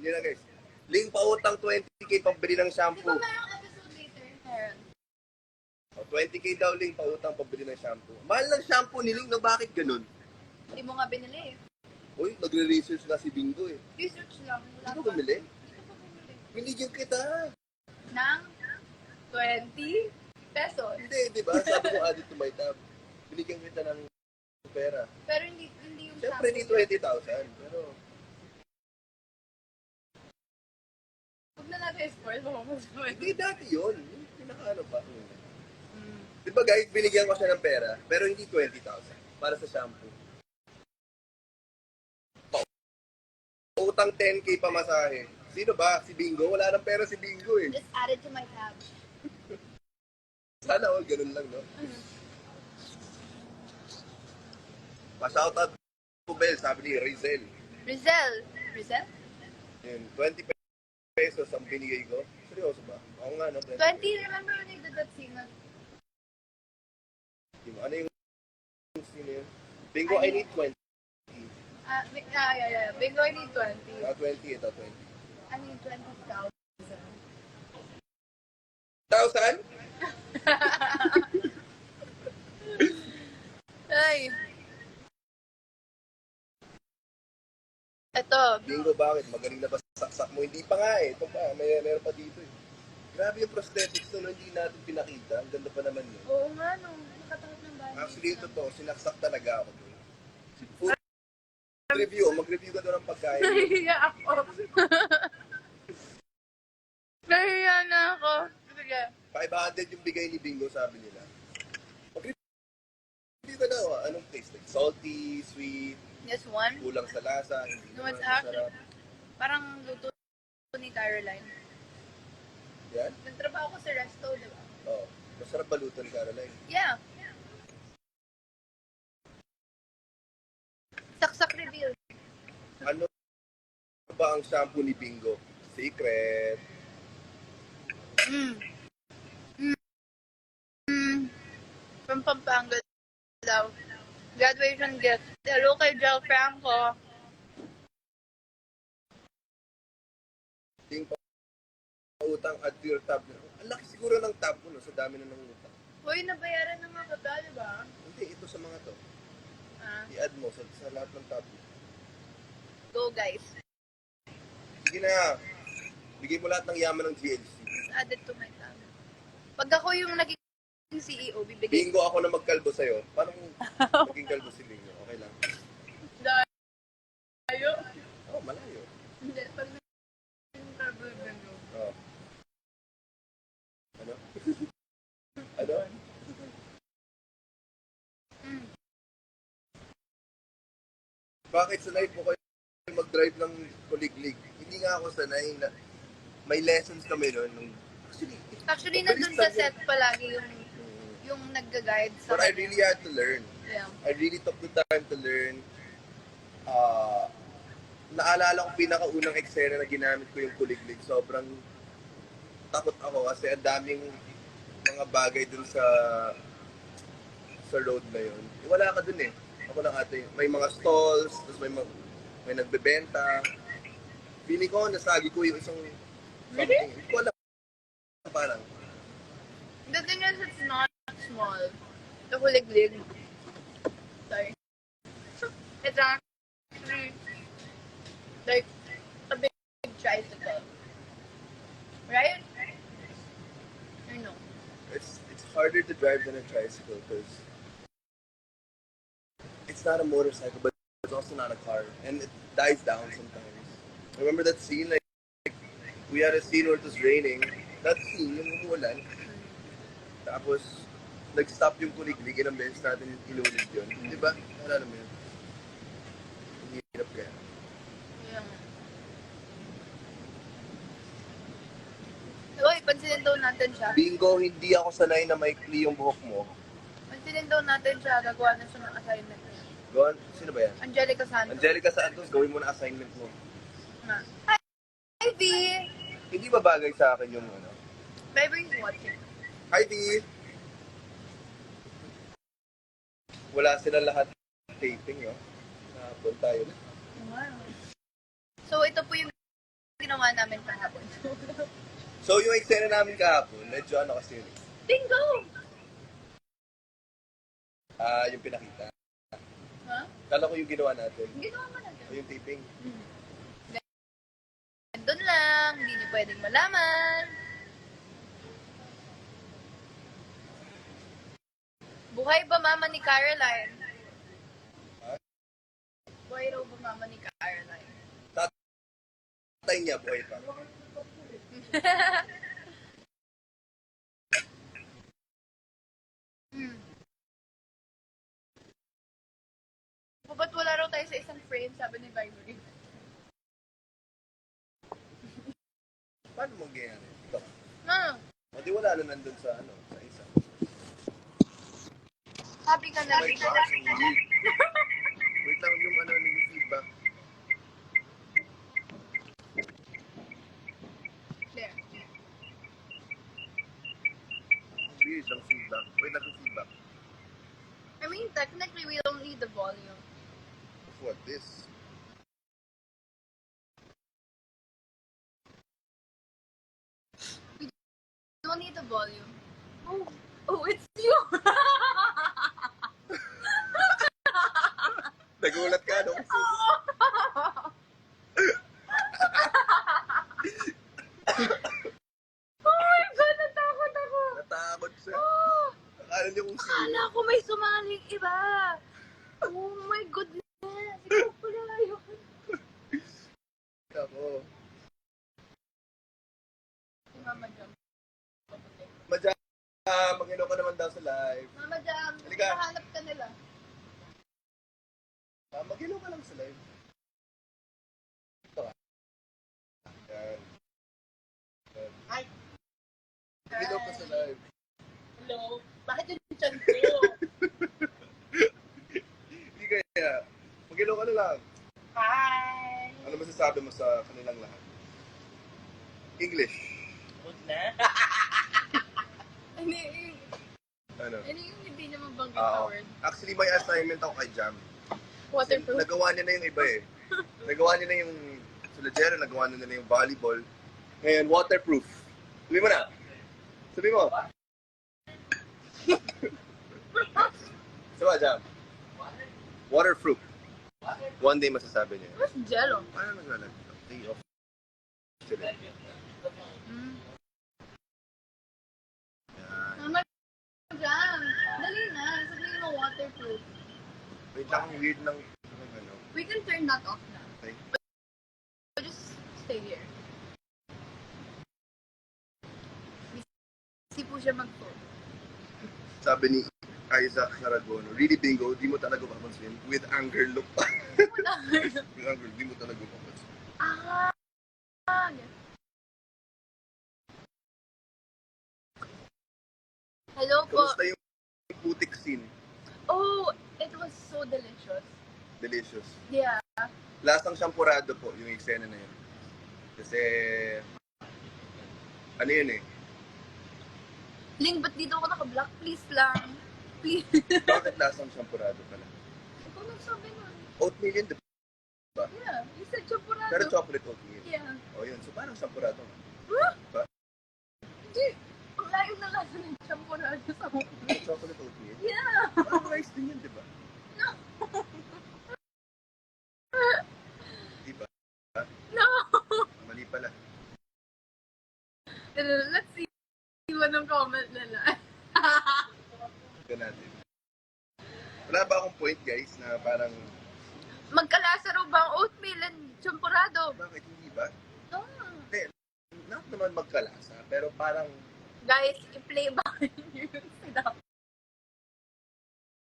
Hindi na guys. Ling pautang 20k pambili ng shampoo. Di ba mayroong episode later? Meron. 20k daw Ling pautang pambili ng shampoo. Mahal ng shampoo ni Ling, no? Bakit ganun? Hindi mo nga binili eh. Uy, nagre-research na si Bingo eh. Research lang. Wala Hindi mo pa. bumili? Hindi ko pa bumili. Binigyan kita. Ng 20 pesos. Hindi, di ba? Sabi ko added to my tab. Binigyan kita ng pera. Pero hindi yung Siyempre, di 20,000. Pero, huwag na natin i-spoil mo. hindi dati yun. Yung pinaka-ano pa. Di ba guys, binigyan ko siya ng pera, pero hindi 20,000 para sa shampoo. Utang 10k pa masahe. Sino ba? Si Bingo? Wala nang pera si Bingo eh. Just add it to my tab. Sana all ganun lang, no? Pa-shoutout po, Bel, sabi ni Rizel. Rizel? Rizel? Yun, 20 pesos ang binigay ko. Seryoso ba? Oo nga, no? 20, remember when I did that singer? Ano yung sino yun? Bingo, I need 20. Yeah. Bingo, I need 20. 20, ito, 20. I need 20,000. 1,000? Ay. Ito. Bingo, bakit? Magaling na ba saksak mo? Hindi pa nga eh. Ito pa, meron pa dito eh. Grabe yung prosthetics no, hindi natin pinakita. Ang ganda pa naman yun. Oo nga, no. Nakatakot ng bahay. Actually, ito to, sinaksak talaga ako. Food review, mag-review ka doon ng pagkain. Nahihiya ako. Nahihiya na ako. Sige. 500 yung bigay ni Bingo, sabi nila. Mag-review ka daw, anong taste? Like salty, sweet, Just one. kulang sa lasa, hindi No, it's naman actually, masarap. parang luto ni Caroline. Yan? Nagtrabaho ko sa resto, di ba? Oo. Masarap baluto ni Caroline. Yeah. Saksak reveal. Ano ba ang shampoo ni Bingo? Secret. From Pampanga daw. Graduation gift. Hello kay Jel Franco. Ting utang add to your tab. Ang laki siguro ng tab mo, no? Sa dami na ng utang. Uy, nabayaran na nga kita, di ba? Hindi, ito sa mga to. Ah, I-add mo sa lahat ng tab mo. go guys. Sige na. Bigay mo lahat ng yaman ng GLC. Add it to my tab. Pag ako yung naging CEO, bibigay. Bingo ako na magkalbo sa'yo. Parang maging kalbo si Bingo. Okay lang. Layo. Oh, malayo. Hindi, pag naging carbo bingo. Oh. Ano? Ano? Bakit sanay po kayo mag-drive ng kuliglig? Hindi nga ako sanay na may lessons kami noon. Actually, mabilis nandun sa lang set palagi yung nagga-guide sa But I really had to learn. Yeah. I really took the time to learn. Naalala ko pinakaunang eksena na ginamit ko yung kuliglig. Sobrang takot ako kasi ang daming mga bagay dun sa road na yun. Wala ka dun eh. Ako lang ate. May mga stalls, tapos may nagbebenta. Feeling ko, nasagi ko yung isang something. Really? Hindi ko alam. Parang. The thing is, it's not small. The kuliglig. Sorry. It's actually like a big tricycle. Right? I know. It's harder to drive than a tricycle because it's not a motorcycle, but it's also not a car, and it dies down sometimes. Remember that scene? Like we had a scene where it was raining. That scene, yung umuulan. Tapos nag-stop yung kuliglig, ilang beses natin inulit yun. Di ba? Alala mo yun? Ang hirap kaya. Yeah. Uy, pansinin daw natin siya. Bingo, hindi ako sanay na maikli yung buhok mo. Pansinin daw natin siya. Gagawa na siya ng assignment niya. Gon, sino ba yan? Angelica Santos. Angelica Santos, gawin mo na assignment mo. Na. Hi, V! Hindi ba bagay sa akin yung ano? Maybe he's watching. Hi, D! Wala sila lahat taping, no? Nahapon tayo. Wow. So, ito po yung namin kahapon. So, yung eksena namin kahapon, medyo ano kasi yun. Bingo! Yung pinakita. Ha? Kala ko yung ginawa natin. Ginawa mo na O dyan. yung taping. Doon lang, hindi niyo pwedeng malaman. Buhay ba mama ni Caroline? Buhay raw ba mama ni Caroline? Tatay niya, buhay pa. Ba't wala raw tayo sa isang frame, sabi ni Vibery. Paano mo ganyan? Ito. Ha? O di wala na nandun sa ano, sa isa. Happy ka na. Oh my gosh, ang weird. Wait lang yung ano, yung feedback. There. Ang weird ang feedback. Wait lang yung feedback. I mean, technically, we don't need the volume. What, this? We don't need the volume. Oh, it's you! Nagulat ka, no? Oh my God, natakot ako! Natakot siya. Oh, Akala niyo kung sino. akala ko may sumaling iba. Oh my goodness. Ikaw pala yun. Ako. Si Mama Jam. Madya, mag-ino ka naman daw sa live. Mama Jam, Halika. nakahanap ka nila. Mag-ino ka lang sa live. Ito ah. Yan. Ay. Mag-ino ka sa live. Hello? Bakit yung chan ko? Hindi kaya. Mag-ino ka na lang. Hi! Ano masasabi mo sa kanilang lahat? English. Huwag na. Ano? Ano yung hindi niya mabanggit na word? Actually, may assignment ako kay Jam. Waterproof. Nagawa niya na yung iba eh. Nagawa niya na yung Solidero, nagawa niya na yung volleyball. Ngayon, waterproof. Sabi mo na. Sabi mo. Sabi Jam. Waterproof. One day masasabi niya. Where's Jello? Paano naglalag? Day off. Today. Mm. Yan. Mama Jam, dali na. Sabihin mo waterproof. Wait lang, ang weird ng ano. We can turn that off na. Okay. So just stay here. Busy po siya mag-phone. Sabi ni Isaac Saragono, really bingo, di mo talaga papansin. With anger look. With anger, di mo talaga papansin. Ah! Hello po. Kamusta yung putik scene? Oh, it was so delicious. Delicious. Yeah. Lasang shampurado po yung eksena na yun. Kasi, ano yun eh. Ling, ba't dito ako naka-block? Please lang. Please. Bakit lasang shampurado pala? Ikaw nagsabi nun. Oatmeal yun, di ba? Yeah, you said champurado. Pero chocolate oatmeal. Yeah. O yun, so parang shampurado nga. Huh? Ba? Hindi. Ang layo na lasa ng champurado sa mukha. Chocolate oatmeal? Yeah. Parang rice din yun, di ba? No. Di ba? No. Mali pala. Let's see anong comment nila. Ito natin. Wala ba akong point, guys, na parang, Magkalasa raw ba ang oatmeal and champurado? bakit hindi ba? Oh. Hindi, not naman magkalasa, pero parang Guys, i-play ba yung